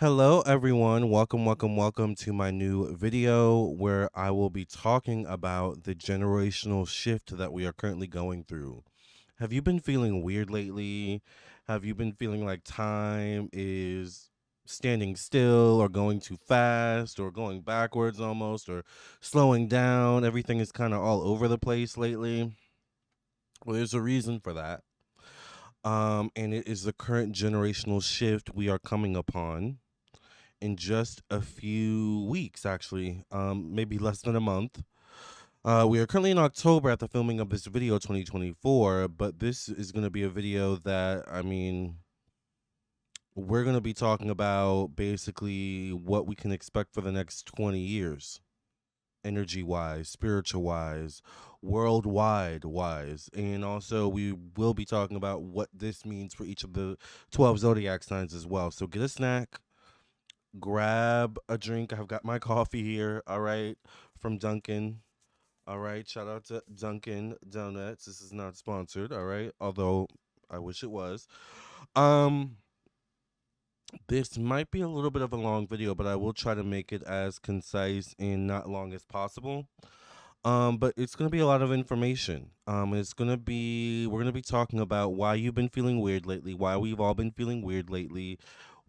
Hello, everyone. Welcome to my new video where I will be talking about the generational shift that we are currently going through. Have you been feeling weird lately? Have you been feeling like time is standing still or going too fast or going backwards almost or slowing down? Everything is kind of all over the place lately. Well, there's a reason for that. And it is the current generational shift we are coming upon in just a few weeks, actually, maybe less than a month. We are currently in October at the filming of this video 2024, but this is going to be a video that, we're going to be talking about basically what we can expect for the next 20 years, energy wise, spiritual wise, worldwide wise. And also, we will be talking about what this means for each of the 12 zodiac signs as well. So get a snack, grab a drink. I've got my coffee here, all right, from Dunkin'. All right, shout out to Dunkin' Donuts. This is not sponsored, all right, although I wish it was. Um, this might be a little bit of a long video, but I will try to make it as concise and not long as possible. But it's gonna be a lot of information. We're gonna be talking about why you've been feeling weird lately, why we've all been feeling weird lately,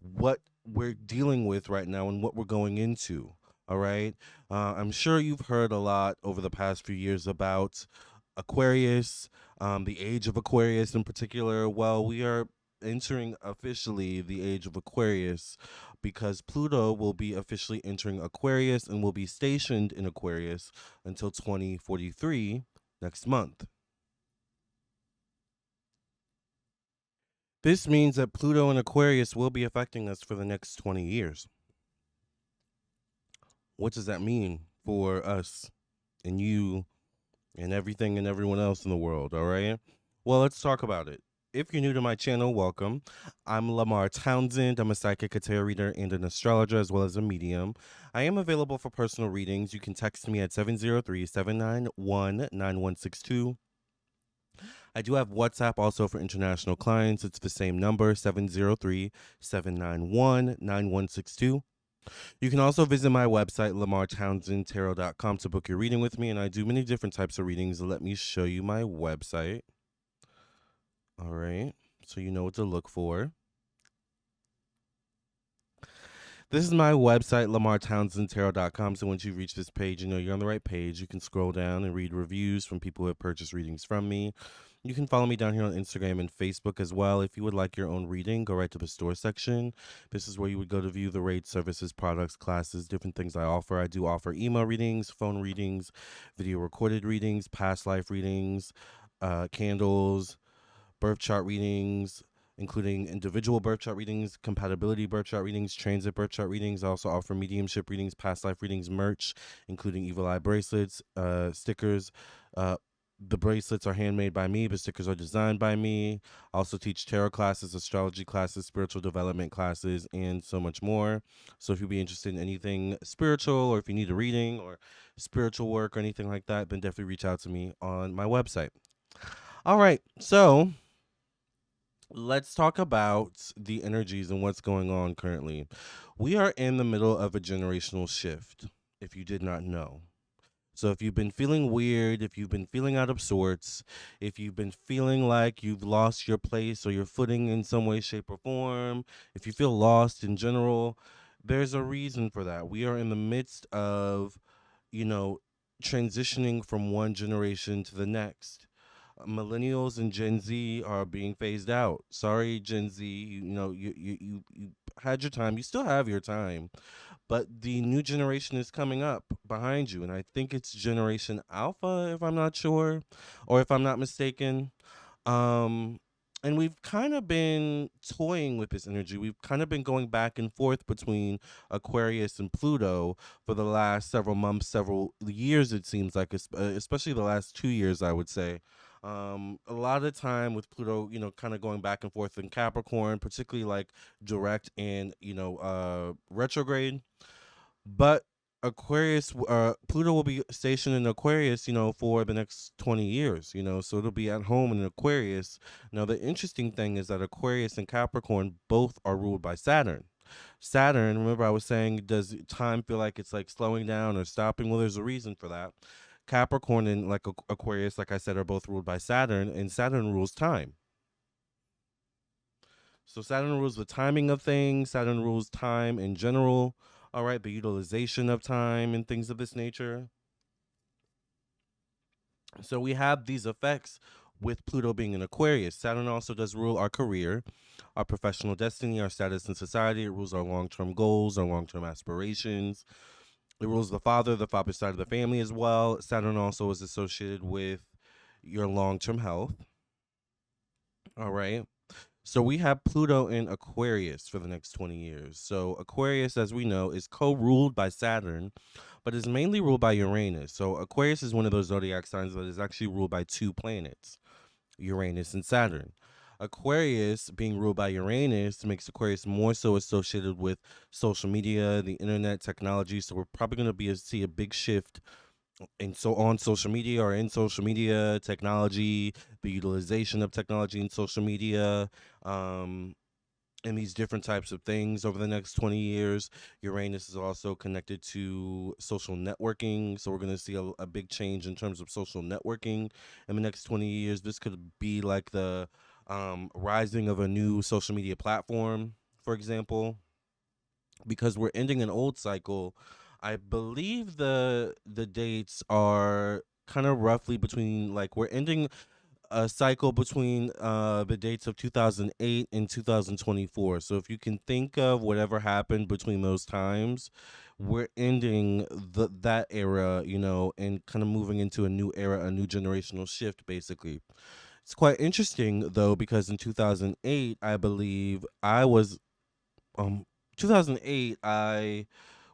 what we're dealing with right now, and what we're going into. All right. I'm sure you've heard a lot over the past few years about Aquarius, the age of Aquarius in particular. Well, we are entering officially the age of Aquarius because Pluto will be officially entering Aquarius and will be stationed in Aquarius until 2043 next month. This means that Pluto and Aquarius will be affecting us for the next 20 years. What does that mean for us and you and everything and everyone else in the world? All right. Well, let's talk about it. If you're new to my channel, welcome. I'm Lamarr Townsend. I'm a psychic, a tarot reader, and an astrologer, as well as a medium. I am available for personal readings. You can text me at 703-791-9162. I do have WhatsApp also for international clients. It's the same number, 703-791-9162. You can also visit my website, lamartownsendtarot.com, to book your reading with me, and I do many different types of readings. Let me show you my website. All right, so you know what to look for. This is my website, lamartownsendtarot.com. So once you reach this page, you know you're on the right page. You can scroll down and read reviews from people who have purchased readings from me. You can follow me down here on Instagram and Facebook as well. If you would like your own reading, go right to the store section. This is where you would go to view the rates, services, products, classes, different things I offer. I do offer email readings, phone readings, video recorded readings, past life readings, candles, birth chart readings, including individual birth chart readings, compatibility birth chart readings, transit birth chart readings. I also offer mediumship readings, past life readings, merch, including evil eye bracelets, stickers. The bracelets are handmade by me, but stickers are designed by me. I also teach tarot classes, astrology classes, spiritual development classes, and so much more. So if you'd be interested in anything spiritual, or if you need a reading or spiritual work or anything like that, then definitely reach out to me on my website. All right, so let's talk about the energies and what's going on currently. We are in the middle of a generational shift, if you did not know. So, if you've been feeling weird, if you've been feeling out of sorts, if you've been feeling like you've lost your place or your footing in some way, shape, or form, if you feel lost in general, there's a reason for that. We are in the midst of, you know, transitioning from one generation to the next. Millennials and Gen Z are being phased out. Sorry, Gen Z, you had your time. You still have your time, but the new generation is coming up behind you, and I think it's Generation Alpha, if I'm not sure, or if I'm not mistaken. Um, and we've kind of been toying with this energy. We've kind of been going back and forth between Aquarius and Pluto for the last several months, several years, it seems like, especially the last 2 years, I would say. A lot of time with Pluto, kind of going back and forth in Capricorn, particularly like direct and, retrograde. But Pluto will be stationed in Aquarius, for the next 20 years, so it'll be at home in Aquarius. Now, the interesting thing is that Aquarius and Capricorn both are ruled by Saturn. Saturn, remember I was saying, does time feel like it's like slowing down or stopping? Well, there's a reason for that. Capricorn and like Aquarius, like I said, are both ruled by Saturn, and Saturn rules time. So Saturn rules the timing of things, Saturn rules time in general, all right, the utilization of time and things of this nature. So we have these effects with Pluto being in Aquarius. Saturn also does rule our career, our professional destiny, our status in society. It rules our long term goals, our long term aspirations. It rules the father side of the family as well. Saturn also is associated with your long term health. All right. So we have Pluto in Aquarius for the next 20 years. So Aquarius, as we know, is co-ruled by Saturn, but is mainly ruled by Uranus. So Aquarius is one of those zodiac signs that is actually ruled by two planets, Uranus and Saturn. Aquarius being ruled by Uranus makes Aquarius more so associated with social media, the internet, technology. So we're probably going to see a big shift and so on social media or in social media technology, the utilization of technology in social media, um and these different types of things over the next 20 years. Uranus is also connected to social networking, so we're going to see a big change in terms of social networking in the next 20 years. This could be like the rising of a new social media platform, for example, because we're ending an old cycle. I believe the dates are kind of roughly between, like, we're ending a cycle between the dates of 2008 and 2024. So if you can think of whatever happened between those times, we're ending that era, and kind of moving into a new era, a new generational shift, basically. It's quite interesting though, because in 2008, I believe I was um 2008, I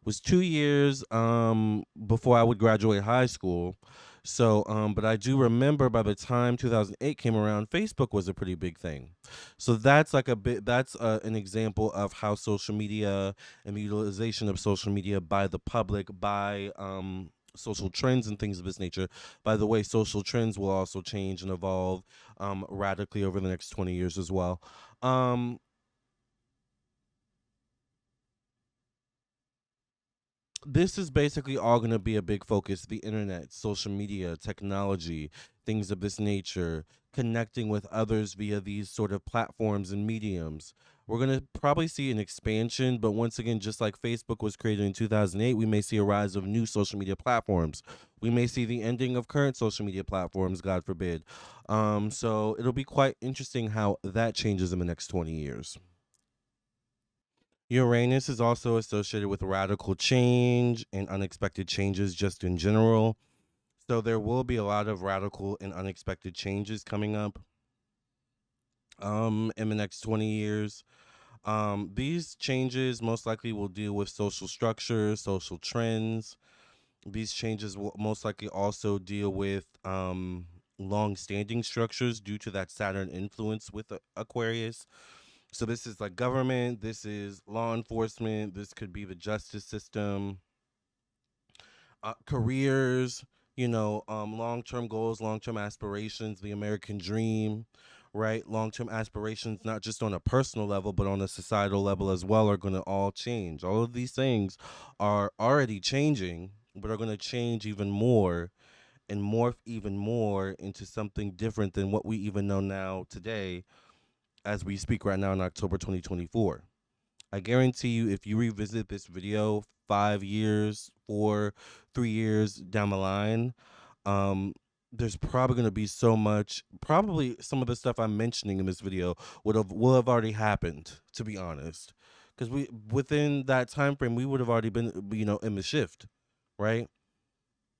was 2 years before I would graduate high school. So but I do remember by the time 2008 came around, Facebook was a pretty big thing. So that's like a bit, that's an example of how social media and the utilization of social media by the public, by social trends and things of this nature. By the way, social trends will also change and evolve radically over the next 20 years as well. um this is basically all going to be a big focus: the internet, social media, technology, things of this nature, connecting with others via these sort of platforms and mediums. We're going to probably see an expansion, but once again, just like Facebook was created in 2008, we may see a rise of new social media platforms. We may see the ending of current social media platforms, God forbid. So it'll be quite interesting how that changes in the next 20 years. Uranus is also associated with radical change and unexpected changes just in general. So there will be a lot of radical and unexpected changes coming up in the next 20 years. These changes most likely will deal with social structures, social trends. These changes will most likely also deal with long-standing structures due to that Saturn influence with Aquarius. So this is like government, this is law enforcement, this could be the justice system, careers, long-term goals, long-term aspirations, the American dream, right? Long-term aspirations, not just on a personal level, but on a societal level as well, are going to all change. All of these things are already changing, but are going to change even more and morph even more into something different than what we even know now today as we speak right now in October 2024. I guarantee you, if you revisit this video 5 years, 3 years down the line, um, there's probably going to be so much. Probably some of the stuff I'm mentioning in this video will have already happened. To be honest, because we within that time frame, we would have already been, in the shift, right?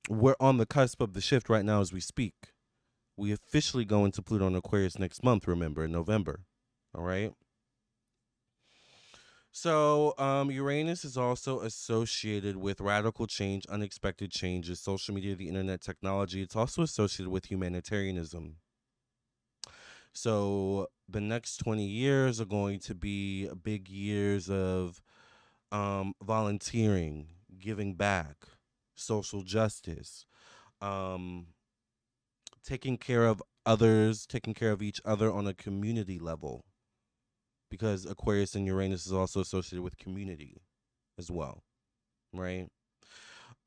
We're on the cusp of the shift right now as we speak. We officially go into Pluto and Aquarius next month. Remember, in November. All right. So, Uranus is also associated with radical change, unexpected changes, social media, the internet, technology. It's also associated with humanitarianism. So, the next 20 years are going to be big years of volunteering, giving back, social justice, um, taking care of others, taking care of each other on a community level. because Aquarius and Uranus is also associated with community as well, right?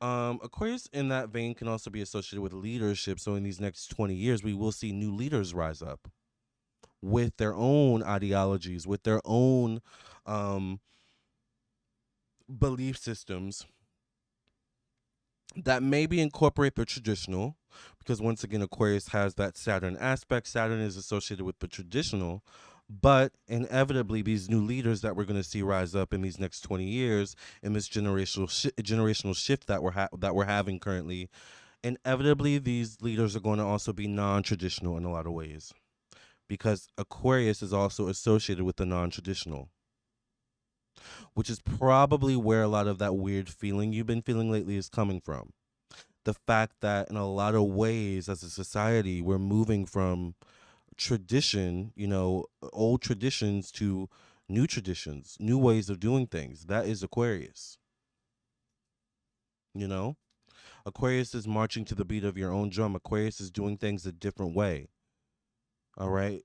Aquarius in that vein can also be associated with leadership. So in these next 20 years, we will see new leaders rise up with their own ideologies, with their own um, belief systems that maybe incorporate the traditional, because once again, Aquarius has that Saturn aspect. Saturn is associated with the traditional, but inevitably, these new leaders that we're going to see rise up in these next 20 years in this generational shift that we're having currently, inevitably, these leaders are going to also be non-traditional in a lot of ways, because Aquarius is also associated with the non-traditional, which is probably where a lot of that weird feeling you've been feeling lately is coming from. The fact that in a lot of ways as a society, we're moving from tradition, old traditions to new traditions, new ways of doing things. That is Aquarius, you know? Aquarius is marching to the beat of your own drum. Aquarius is doing things a different way. All right.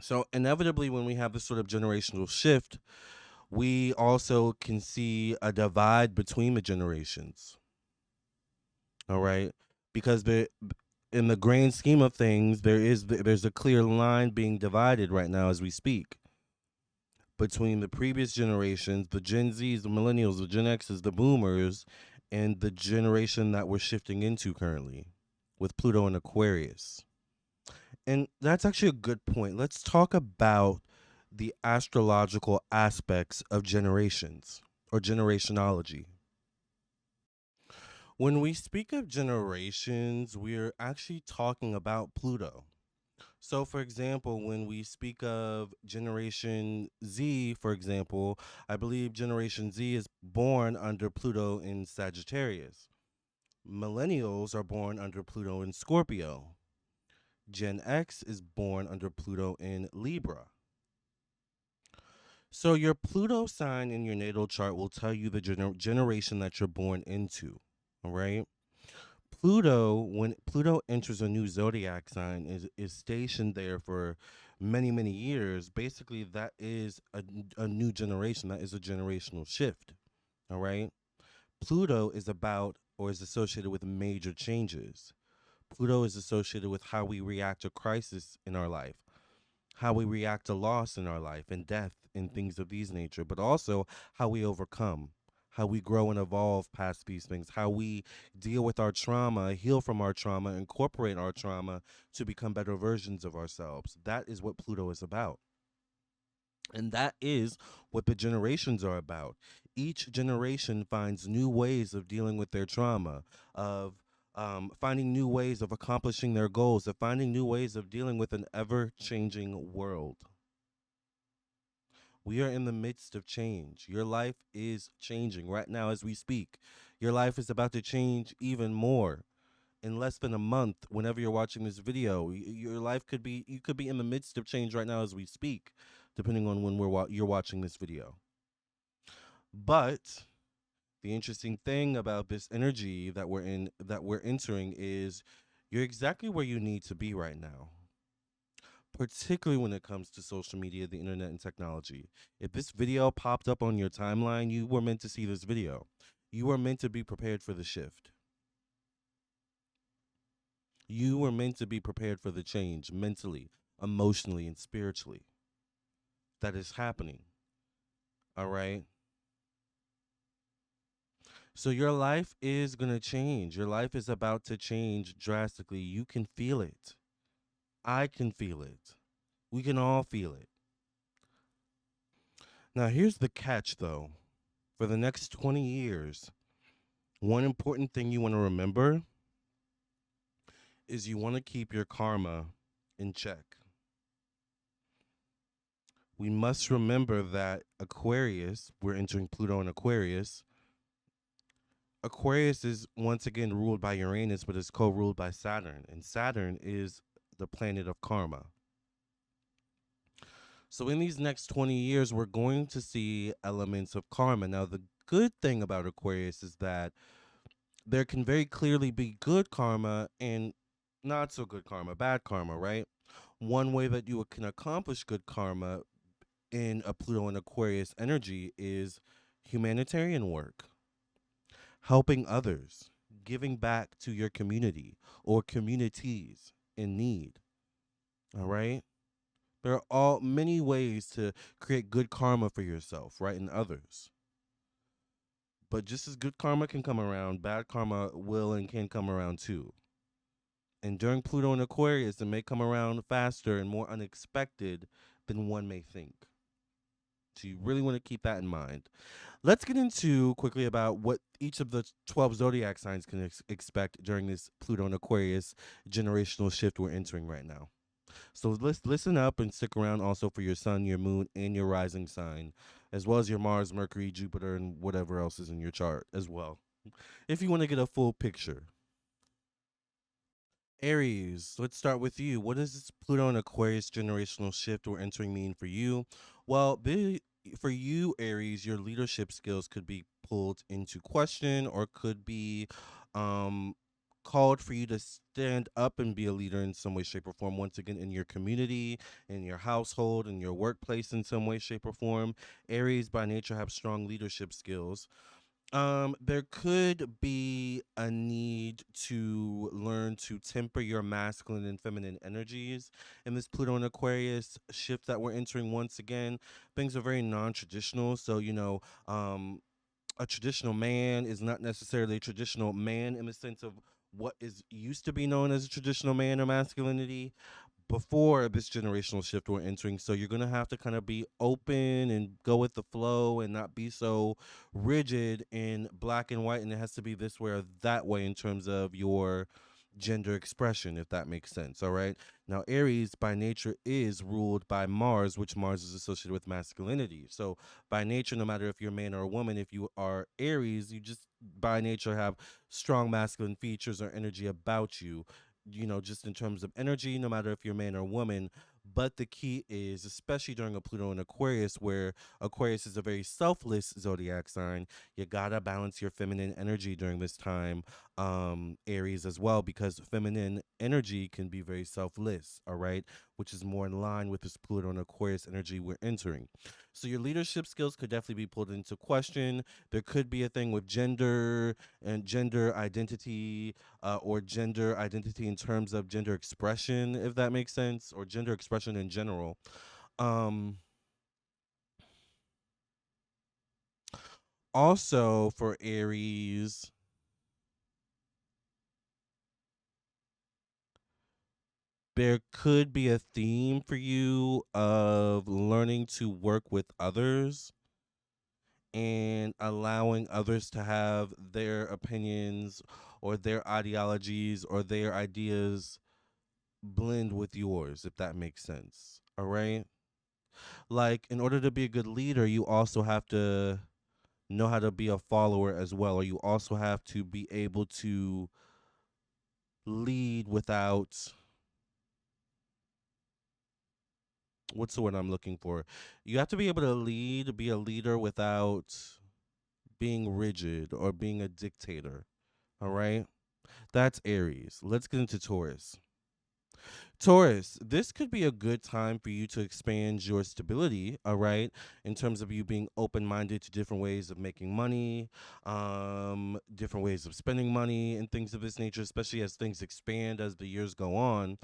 So inevitably, when we have this sort of generational shift, we also can see a divide between the generations. All right, because in the grand scheme of things, there's a clear line being divided right now as we speak between the previous generations, the Gen Zs, the Millennials, the Gen Xs, the Boomers, and the generation that we're shifting into currently with Pluto and Aquarius. And that's actually a good point. Let's talk about the astrological aspects of generations or generationology. When we speak of generations, we're actually talking about Pluto. So, for example, when we speak of Generation Z, for example, I believe Generation Z is born under Pluto in Sagittarius. Millennials are born under Pluto in Scorpio. Gen X is born under Pluto in Libra. So, your Pluto sign in your natal chart will tell you the generation that you're born into. All right. Pluto, when Pluto enters a new zodiac sign, is stationed there for many, many years. Basically, that is a new generation. That is a generational shift. All right. Pluto is about or is associated with major changes. Pluto is associated with how we react to crisis in our life, how we react to loss in our life and death and things of these nature, but also how we overcome, how we grow and evolve past these things, how we deal with our trauma, heal from our trauma, incorporate our trauma to become better versions of ourselves. That is what Pluto is about. And that is what the generations are about. Each generation finds new ways of dealing with their trauma, of finding new ways of accomplishing their goals, of finding new ways of dealing with an ever changing world. We are in the midst of change. Your life is changing right now as we speak. Your life is about to change even more in less than a month. Whenever you're watching this video, your life could be you could be in the midst of change right now as we speak, depending on when you're watching this video. But the interesting thing about this energy that we're entering is you're exactly where you need to be right now, particularly when it comes to social media, the internet, and technology. If this video popped up on your timeline, you were meant to see this video. You were meant to be prepared for the shift. You were meant to be prepared for the change mentally, emotionally, and spiritually that is happening. All right. So your life is going to change. Your life is about to change drastically. You can feel it. I can feel it. We can all feel it. Now, here's the catch, though. For the next 20 years, one important thing you want to remember is you want to keep your karma in check. We must remember that Aquarius, we're entering Pluto in Aquarius. Aquarius is once again ruled by Uranus, but is co ruled by Saturn. And Saturn is the planet of karma. So in these next 20 years, we're going to see elements of karma. Now, the good thing about Aquarius is that there can very clearly be good karma and not so good karma, bad karma, right? One way that you can accomplish good karma in a Pluto and Aquarius energy is humanitarian work, helping others, giving back to your community or communities in need. All right? There are all many ways to create good karma for yourself, right, and others. But just as good karma can come around, bad karma will and can come around too. And during Pluto and Aquarius, it may come around faster and more unexpected than one may think. So you really want to keep that in mind. Let's get into quickly about what each of the 12 zodiac signs can expect during this Pluto and Aquarius generational shift we're entering right now. So let's listen up and stick around also for your sun, your moon, and your rising sign, as well as your Mars, Mercury, Jupiter, and whatever else is in your chart as well, if you want to get a full picture. Aries, let's start with you. What does this Pluto and Aquarius generational shift we're entering mean for you? Well, for you, Aries, your leadership skills could be pulled into question or could be um, called for you to stand up and be a leader in some way, shape, or form. Once again, in your community, in your household, in your workplace, in some way, shape, or form. Aries, by nature, have strong leadership skills. There could be a need to learn to temper your masculine and feminine energies in this Pluto and Aquarius shift that we're entering once again. Things are very non-traditional, so a traditional man is not necessarily a traditional man in the sense of what is used to be known as a traditional man or masculinity before this generational shift we're entering. So you're gonna have to kind of be open and go with the flow and not be so rigid in black and white, and it has to be this way or that way in terms of your gender expression, if that makes sense. All right. Now, Aries by nature is ruled by Mars, which Mars is associated with masculinity. So by nature, no matter if you're a man or a woman, if you are Aries, you just by nature have strong masculine features or energy about you, just in terms of energy, no matter if you're man or woman. But the key is, especially during a Pluto and Aquarius, where Aquarius is a very selfless zodiac sign, you gotta balance your feminine energy during this time, Aries, as well, because feminine energy can be very selfless, all right, which is more in line with this Pluto and Aquarius energy we're entering. So your leadership skills could definitely be pulled into question. There could be a thing with gender and gender identity, or gender identity in terms of gender expression, if that makes sense, or gender expression in general. Um, Also, for Aries, there could be a theme for you of learning to work with others and allowing others to have their opinions or their ideologies or their ideas blend with yours, if that makes sense. All right. Like, in order to be a good leader, you also have to know how to be a follower as well, or you also have to be able to lead without, what's the word I'm looking for? You have to be able to lead, be a leader without being rigid or being a dictator. All right? That's Aries. Let's get into Taurus. Taurus, this could be a good time for you to expand your stability, all right, in terms of you being open minded to different ways of making money, different ways of spending money, and things of this nature, especially as things expand as the years go on.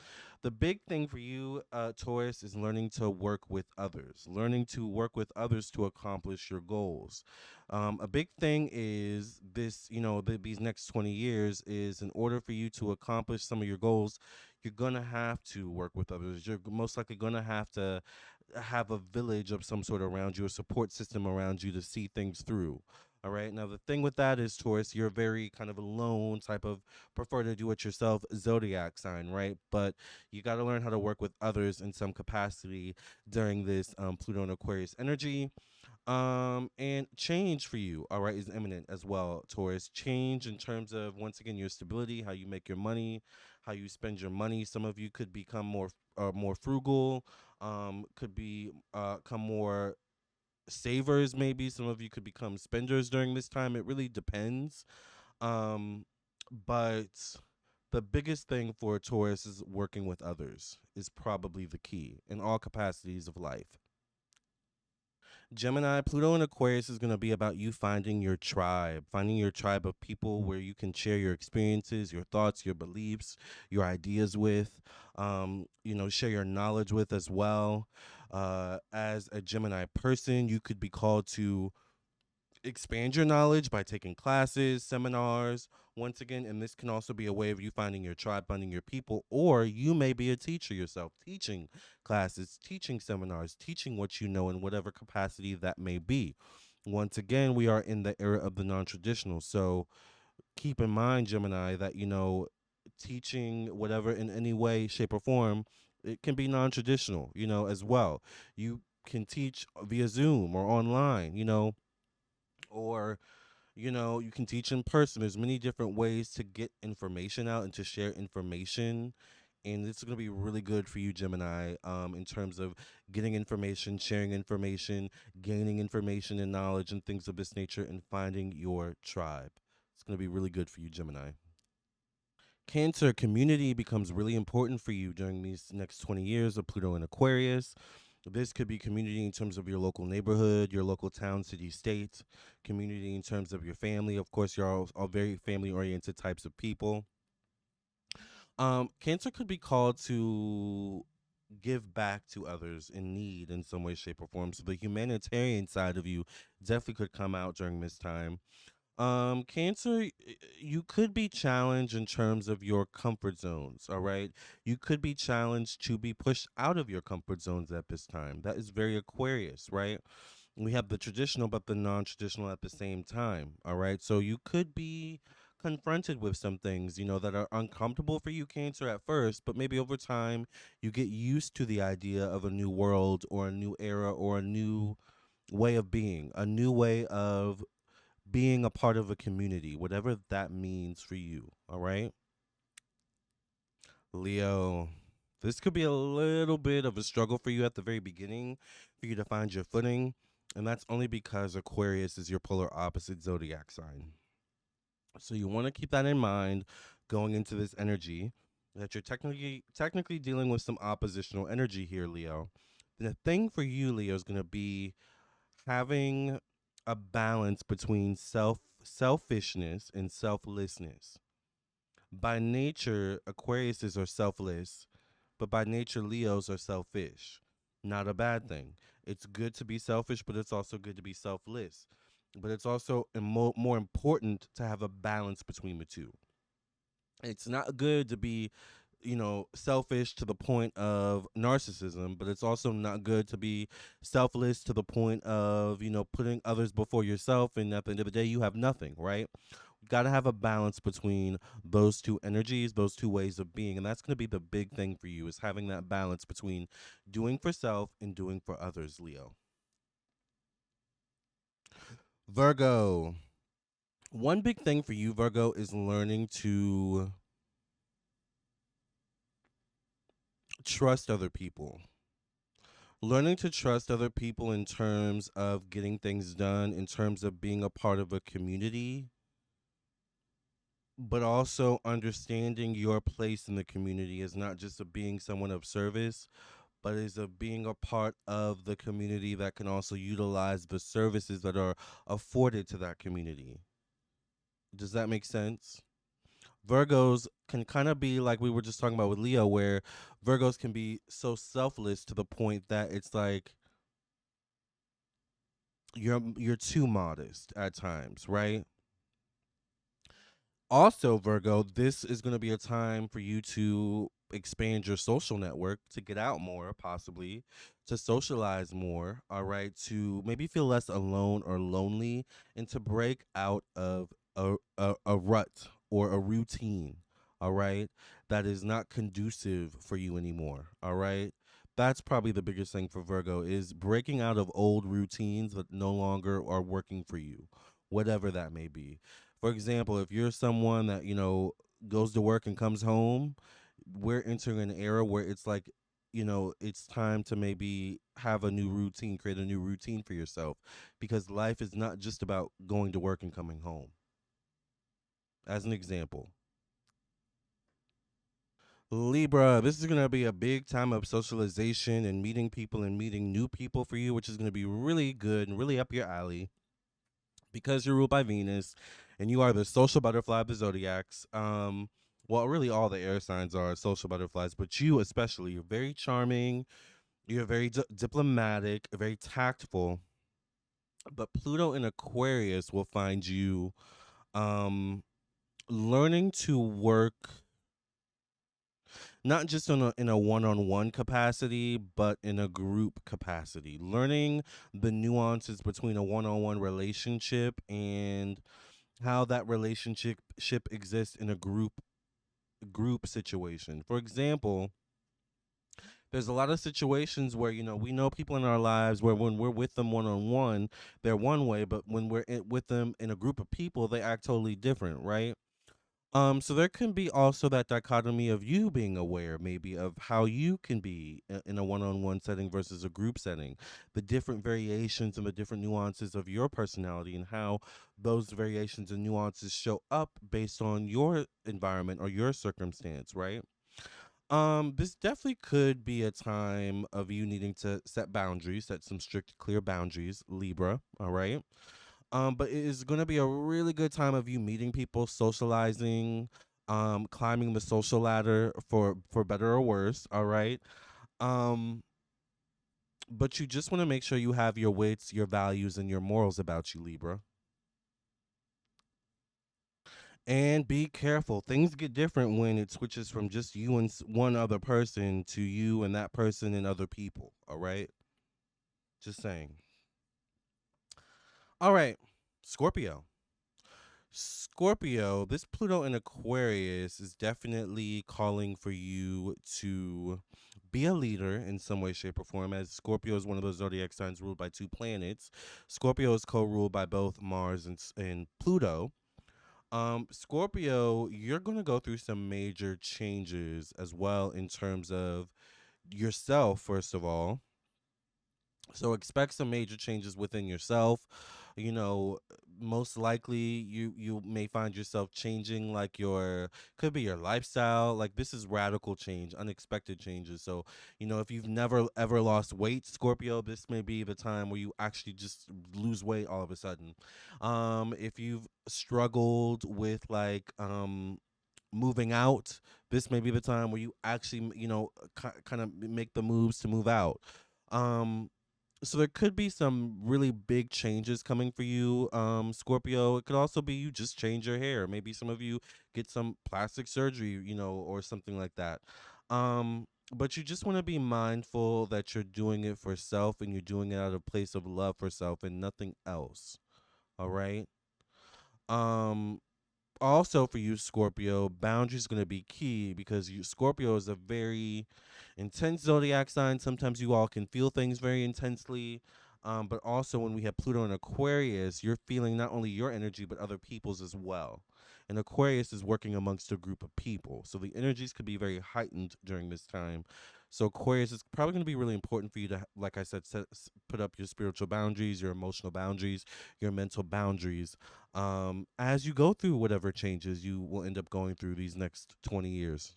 The big thing for you, Taurus, is learning to work with others, learning to work with others to accomplish your goals. A big thing is this, these next 20 years is in order for you to accomplish some of your goals, you're gonna have to work with others. You're most likely gonna have to have a village of some sort around you, a support system around you to see things through. All right. Now the thing with that is, Taurus, you're very kind of a lone type of prefer to do it yourself zodiac sign, right? But you got to learn how to work with others in some capacity during this Pluto and Aquarius energy. And change for you, all right, is imminent as well, Taurus. Change in terms of, once again, your stability, how you make your money, how you spend your money. Some of you could become more frugal, could become more savers, maybe. Some of you could become spenders during this time. It really depends. But The biggest thing for Taurus is working with others is probably the key in all capacities of life. Gemini, Pluto and Aquarius is going to be about you finding your tribe of people where you can share your experiences, your thoughts, your beliefs, your ideas with, share your knowledge with as well. As a Gemini person, you could be called to expand your knowledge by taking classes, seminars, once again, and this can also be a way of you finding your tribe, finding your people, or you may be a teacher yourself, teaching classes, teaching seminars, teaching what you know in whatever capacity that may be. Once again, we are in the era of the non-traditional, so keep in mind, Gemini, that teaching whatever in any way, shape, or form, it can be non-traditional, as well. You can teach via Zoom or online, or you can teach in person. There's many different ways to get information out and to share information, and it's going to be really good for you, Gemini, in terms of getting information, sharing information, gaining information and knowledge and things of this nature, and finding your tribe. It's going to be really good for you, Gemini. Cancer, community becomes really important for you during these next 20 years of Pluto and Aquarius. This could be community in terms of your local neighborhood, your local town, city, state, community in terms of your family. Of course, you're all very family oriented types of people. Cancer could be called to give back to others in need in some way, shape, or form. So the humanitarian side of you definitely could come out during this time. Cancer, you could be challenged in terms of your comfort zones, all right? You could be challenged to be pushed out of your comfort zones at this time. That is very Aquarius, right? We have the traditional but the non-traditional at the same time, all right? So you could be confronted with some things, that are uncomfortable for you, Cancer, at first, but maybe over time you get used to the idea of a new world or a new era or a new way of being, a new way of being a part of a community, whatever that means for you. All right. Leo, this could be a little bit of a struggle for you at the very beginning for you to find your footing. And that's only because Aquarius is your polar opposite zodiac sign. So you want to keep that in mind going into this energy, that you're technically dealing with some oppositional energy here, Leo. And the thing for you, Leo, is going to be having a balance between selfishness and selflessness. By nature, Aquariuses are selfless, but by nature, Leos are selfish. Not a bad thing. It's good to be selfish, but it's also good to be selfless. But it's also more important to have a balance between the two. It's not good to be selfish to the point of narcissism, but it's also not good to be selfless to the point of putting others before yourself, and at the end of the day you have nothing, right? You got to have a balance between those two energies, those two ways of being, and that's going to be the big thing for you, is having that balance between doing for self and doing for others, Leo. Virgo, one big thing for you, Virgo, is learning to trust other people. Learning to trust other people in terms of getting things done, in terms of being a part of a community, but also understanding your place in the community is not just of being someone of service, but is of being a part of the community that can also utilize the services that are afforded to that community. Does that make sense? Virgos can kind of be like we were just talking about with Leo, where Virgos can be so selfless to the point that it's like you're too modest at times, right? Also, Virgo, this is going to be a time for you to expand your social network, to get out more, possibly, to socialize more, all right, to maybe feel less alone or lonely, and to break out of a rut or a routine, all right, that is not conducive for you anymore, all right. That's probably the biggest thing for Virgo, is breaking out of old routines that no longer are working for you, whatever that may be. For example, if you're someone that, goes to work and comes home, we're entering an era where it's like, it's time to maybe have a new routine, create a new routine for yourself, because life is not just about going to work and coming home, as an example. Libra, this is going to be a big time of socialization and meeting people and meeting new people for you, which is going to be really good and really up your alley because you're ruled by Venus and you are the social butterfly of the zodiacs. Well, really, all the air signs are social butterflies, but you especially, you're very charming, you're very diplomatic, very tactful. But Pluto in Aquarius will find you um, learning to work not just in a one-on-one capacity but in a group capacity, learning the nuances between a one-on-one relationship and how that relationship exists in a group situation. For example, there's a lot of situations where we know people in our lives where when we're with them one-on-one they're one way, but when with them in a group of people they act totally different, right? So there can be also that dichotomy of you being aware maybe of how you can be in a one-on-one setting versus a group setting, the different variations and the different nuances of your personality and how those variations and nuances show up based on your environment or your circumstance, right? This definitely could be a time of you needing to set boundaries, set some strict, clear boundaries, Libra, all right? But it is going to be a really good time of you meeting people, socializing, climbing the social ladder for better or worse. All right. Um, but you just want to make sure you have your wits, your values, and your morals about you, Libra. And be careful. Things get different when it switches from just you and one other person to you and that person and other people. All right. Just saying. All right. Scorpio. Scorpio, this Pluto in Aquarius is definitely calling for you to be a leader in some way, shape, or form, as Scorpio is one of those zodiac signs ruled by two planets. Scorpio is co ruled by both Mars and Pluto. Scorpio, you're going to go through some major changes as well in terms of yourself, first of all. So expect some major changes within yourself. You know, most likely you may find yourself changing like your could be your lifestyle. Like this is radical change, unexpected changes. So, if you've never ever lost weight, Scorpio, this may be the time where you actually just lose weight all of a sudden. If you've struggled with like moving out, this may be the time where you actually, kind of make the moves to move out. Um so there could be some really big changes coming for you, Scorpio. It could also be you just change your hair. Maybe some of you get some plastic surgery, or something like that. But you just want to be mindful that you're doing it for self and you're doing it out of a place of love for self and nothing else. All right. Um, Also for you Scorpio, boundaries going to be key because Scorpio is a very intense zodiac sign. Sometimes you all can feel things very intensely. But also when we have Pluto in Aquarius, you're feeling not only your energy but other people's as well. And Aquarius is working amongst a group of people, so the energies could be very heightened during this time. So Aquarius is probably going to be really important for you to, like I said, put up your spiritual boundaries, your emotional boundaries, your mental boundaries, as you go through whatever changes you will end up going through these next 20 years.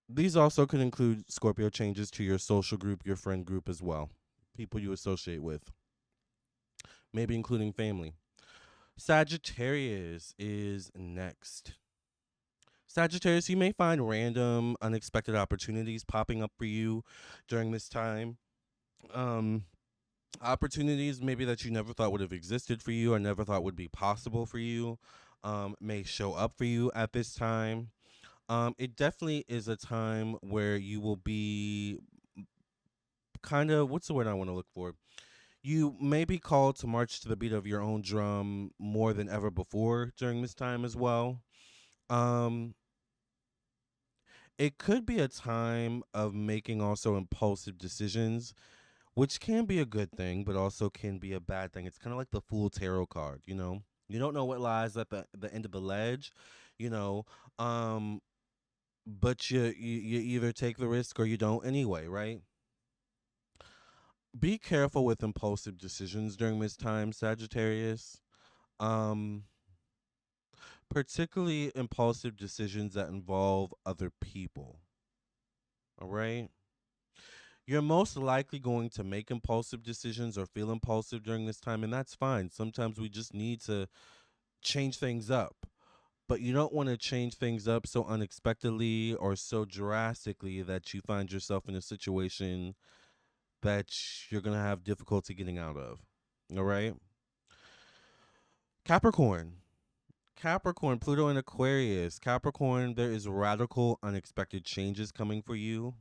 These also could include Scorpio changes to your social group, your friend group as well, people you associate with, maybe including family. Sagittarius is next. Sagittarius, you may find random, unexpected opportunities popping up for you during this time. Um, Opportunities maybe that you never thought would have existed for you or never thought would be possible for you may show up for you at this time. It definitely is a time where you will be kind of, what's the word I want to look for? You may be called to march to the beat of your own drum more than ever before during this time as well. Um, it could be a time of making also impulsive decisions, which can be a good thing, but also can be a bad thing. It's kind of like the Fool Tarot card, you know? You don't know what lies at the end of the ledge, you know, um, but you either take the risk or you don't anyway, right? Be careful with impulsive decisions during this time, Sagittarius. Um, particularly impulsive decisions that involve other people. All right. You're most likely going to make impulsive decisions or feel impulsive during this time, and that's fine. Sometimes we just need to change things up. But you don't want to change things up so unexpectedly or so drastically that you find yourself in a situation that you're going to have difficulty getting out of. All right. Capricorn. Capricorn, Pluto and Aquarius. Capricorn, there is radical, unexpected changes coming for you.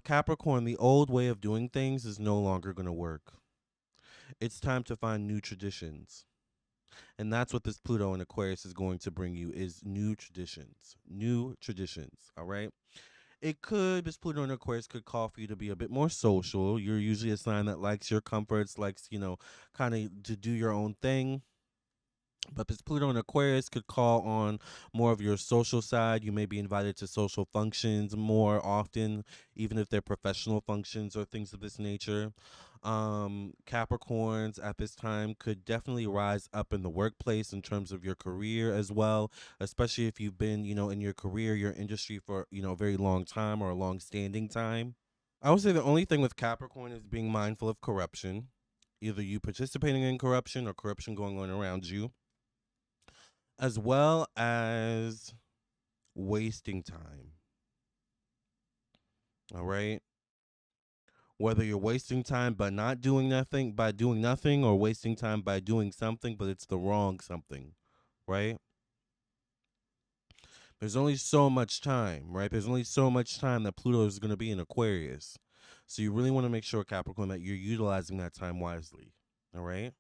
Capricorn, the old way of doing things is no longer going to work. It's time to find new traditions. And that's what this Pluto and Aquarius is going to bring you is new traditions. New traditions, all right? This Pluto and Aquarius could call for you to be a bit more social. You're usually a sign that likes your comforts, likes, kind of to do your own thing. But this Pluto and Aquarius could call on more of your social side. You may be invited to social functions more often, even if they're professional functions or things of this nature. Capricorns at this time could definitely rise up in the workplace in terms of your career as well, especially if you've been, in your career, your industry for, a very long time or a long standing time. I would say the only thing with Capricorn is being mindful of corruption, either you participating in corruption or corruption going on around you, as well as wasting time. All right. Whether you're wasting time by not doing nothing, by doing nothing, or wasting time by doing something, but it's the wrong something, right? There's only so much time, right? There's only so much time that Pluto is going to be in Aquarius. So you really want to make sure, Capricorn, that you're utilizing that time wisely. All right.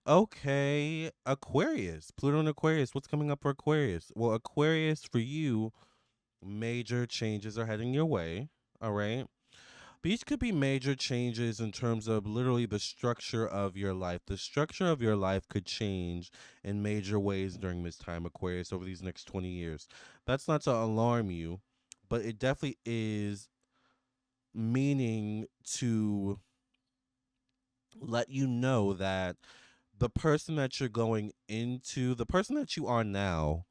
Okay. Aquarius. Pluto and Aquarius. What's coming up for Aquarius? Well, Aquarius, for you, major changes are heading your way. All right. These could be major changes in terms of literally the structure of your life. The structure of your life could change in major ways during this time, Aquarius, over these next 20 years. That's not to alarm you, but it definitely is meaning to let you know that the person that you're going into, the person that you are now,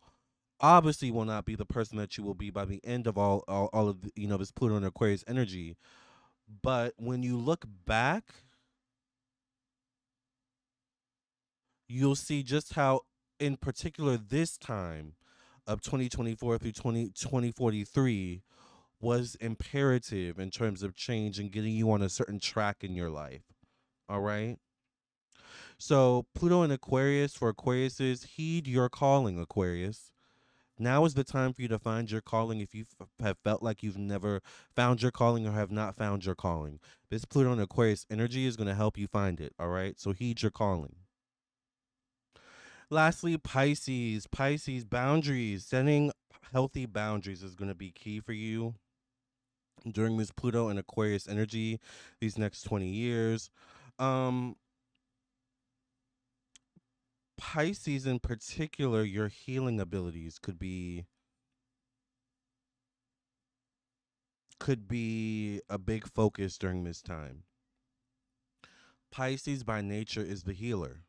obviously will not be the person that you will be by the end of all of this Pluto and Aquarius energy. But when you look back, you'll see just how, in particular, this time of 2024 through 2043 was imperative in terms of change and getting you on a certain track in your life. All right. So Pluto and Aquarius, for Aquariuses, heed your calling, Aquarius. Now is the time for you to find your calling if you have felt like you've never found your calling or have not found your calling. This Pluto and Aquarius energy is going to help you find it, all right? So heed your calling. Lastly, Pisces. Pisces, boundaries. Setting healthy boundaries is going to be key for you during this Pluto and Aquarius energy these next 20 years. Um, Pisces in particular, your healing abilities could be a big focus during this time. Pisces by nature is the healer.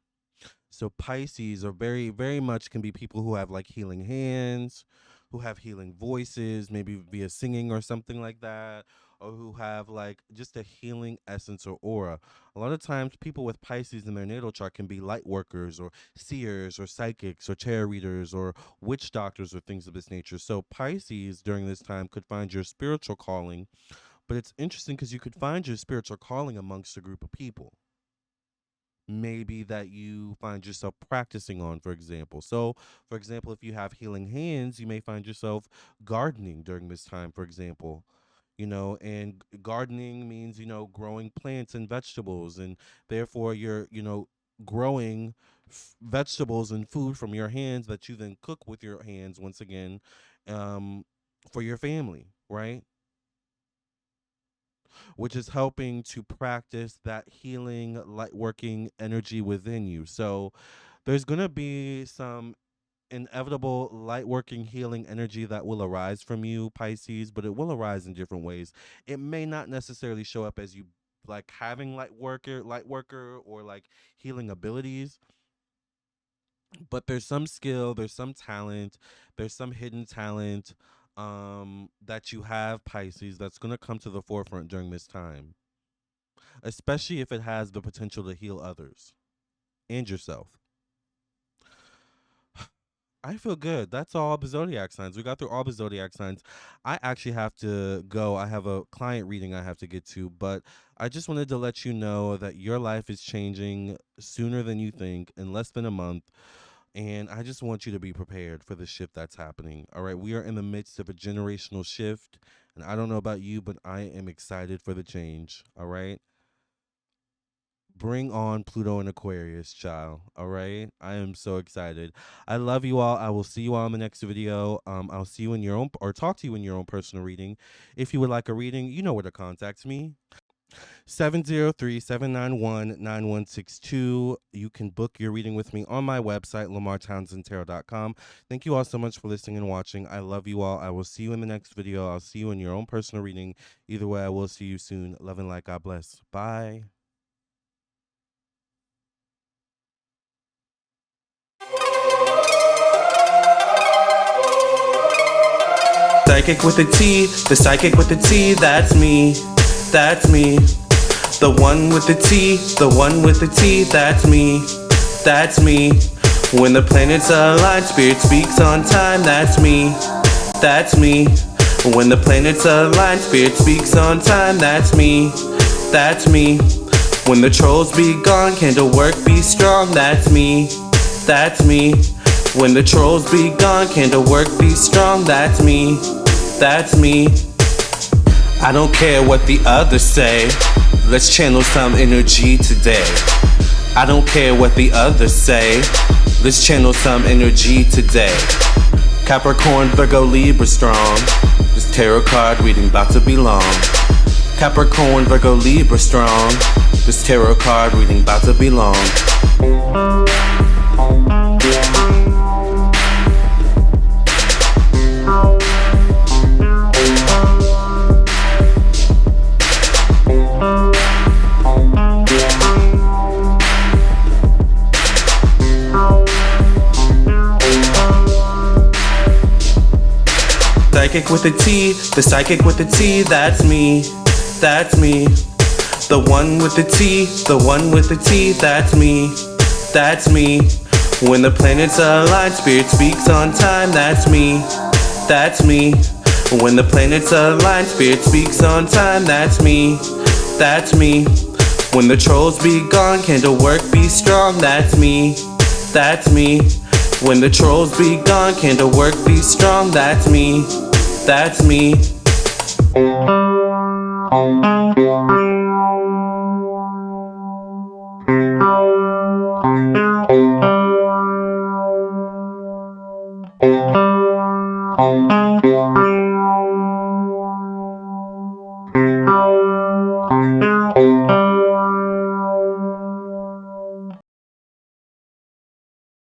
So Pisces are very, very much can be people who have like healing hands, who have healing voices, maybe via singing or something like that, or who have like just a healing essence or aura. A lot of times people with Pisces in their natal chart can be light workers or seers or psychics or tarot readers or witch doctors or things of this nature. So Pisces during this time could find your spiritual calling, but it's interesting because you could find your spiritual calling amongst a group of people maybe that you find yourself practicing on, for example. So, for example, if you have healing hands, you may find yourself gardening during this time, for example. And gardening means, growing plants and vegetables, and therefore you're, growing vegetables and food from your hands that you then cook with your hands once again um, for your family, right? Which is helping to practice that healing, light working energy within you. So there's going to be some inevitable light working healing energy that will arise from you, Pisces, but it will arise in different ways. It may not necessarily show up as you like having light worker or like healing abilities, But there's some skill, there's some talent, there's some hidden talent that you have, Pisces, that's going to come to the forefront during this time, especially if it has the potential to heal others and yourself. I feel good. That's all the zodiac signs. We got through all the zodiac signs. I actually have to go. I have a client reading I have to get to, but I just wanted to let you know that your life is changing sooner than you think, in less than a month. And I just want you to be prepared for the shift that's happening. All right. We are in the midst of a generational shift. And I don't know about you, but I am excited for the change. All right. Bring on Pluto and Aquarius, child. All right. I am so excited. I love you all. I will see you all in the next video. I'll see you in your own, or talk to you in your own personal reading. If you would like a reading, you know where to contact me. 703-791-9162. You can book your reading with me on my website, lamartownsendtarot.com. Thank you all so much for listening and watching. I love you all. I will see you in the next video. I'll see you in your own personal reading. Either way, I will see you soon. Love and light. God bless. Bye. Psychic with a T, the psychic with the T, that's me, that's me. The one with the T, the one with the T, that's me, that's me. When the planets align, spirit speaks on time, that's me, that's me. When the planets align, spirit speaks on time, that's me, that's me. When the trolls be gone, candle work be strong, that's me, that's me. When the trolls be gone, candle work be strong, that's me, that's me. I don't care what the others say, let's channel some energy today. I don't care what the others say, let's channel some energy today. Capricorn, Virgo, Libra strong, this tarot card reading about to be long. Capricorn, Virgo, Libra strong, this tarot card reading about to be long. Psychic with a T, the psychic with the T, that's me, that's me. The one with the T, the one with the T, that's me, that's me. When the planets align, spirit speaks on time, that's me, that's me. When the planets align, spirit speaks on time, that's me, that's me. When the trolls be gone, candle work be strong, that's me, that's me. When the trolls be gone, candle work be strong, that's me, that's me.